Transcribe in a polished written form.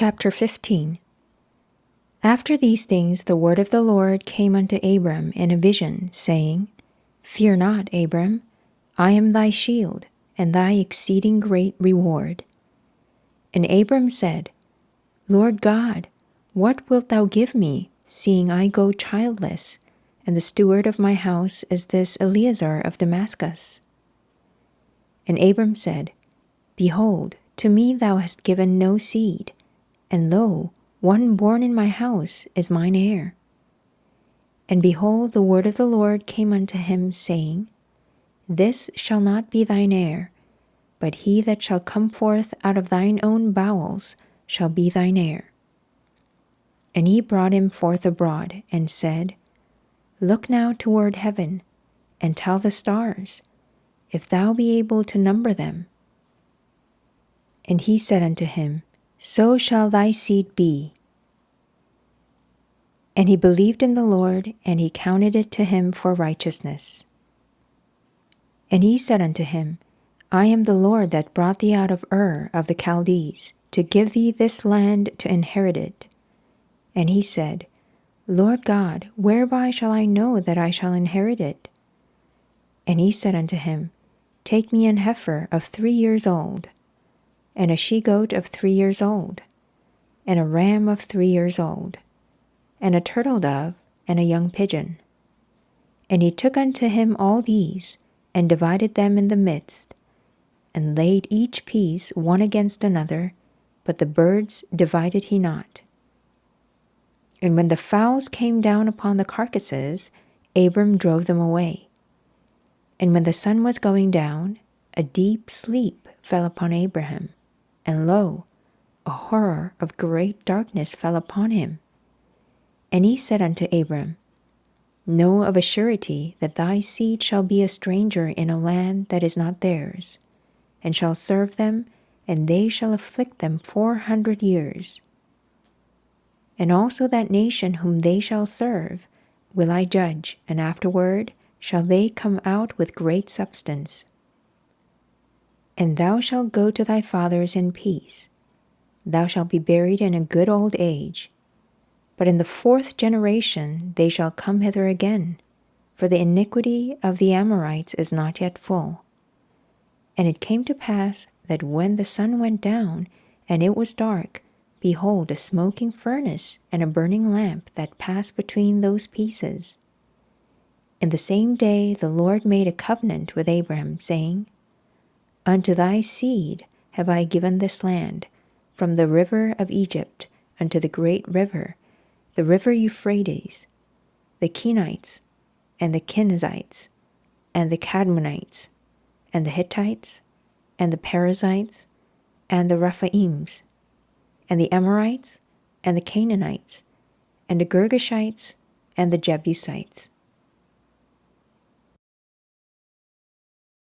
Chapter 15. After these things the word of the Lord came unto Abram in a vision, saying, Fear not, Abram, I am thy shield, and thy exceeding great reward. And Abram said, Lord God, what wilt thou give me, seeing I go childless, and the steward of my house is this Eliezer of Damascus? And Abram said, Behold, to me thou hast given no seed, and lo, one born in my house is mine heir. And behold, the word of the Lord came unto him, saying, This shall not be thine heir, but he that shall come forth out of thine own bowels shall be thine heir. And he brought him forth abroad, and said, Look now toward heaven, and tell the stars, if thou be able to number them. And he said unto him, So shall thy seed be. And he believed in the Lord, and he counted it to him for righteousness. And he said unto him, I am the Lord that brought thee out of Ur of the Chaldees, to give thee this land to inherit it. And he said, Lord God, whereby shall I know that I shall inherit it? And he said unto him, Take me an heifer of 3 years old, and a she-goat of 3 years old, and a ram of 3 years old, and a turtle dove, and a young pigeon. And he took unto him all these, and divided them in the midst, and laid each piece one against another, but the birds divided he not. And when the fowls came down upon the carcasses, Abram drove them away. And when the sun was going down, a deep sleep fell upon Abraham, and lo, a horror of great darkness fell upon him. And he said unto Abram, Know of a surety that thy seed shall be a stranger in a land that is not theirs, and shall serve them, and they shall afflict them 400 years. And also that nation whom they shall serve will I judge, and afterward shall they come out with great substance. And thou shalt go to thy fathers in peace. Thou shalt be buried in a good old age. But in the 4th generation they shall come hither again, for the iniquity of the Amorites is not yet full. And it came to pass that when the sun went down, and it was dark, behold, a smoking furnace and a burning lamp that passed between those pieces. In the same day the Lord made a covenant with Abram, saying, Unto thy seed have I given this land, from the river of Egypt unto the great river, the river Euphrates, the Kenites, and the Kenizzites, and the Cadmonites, and the Hittites, and the Perizzites, and the Rephaims, and the Amorites, and the Canaanites, and the Girgashites, and the Jebusites.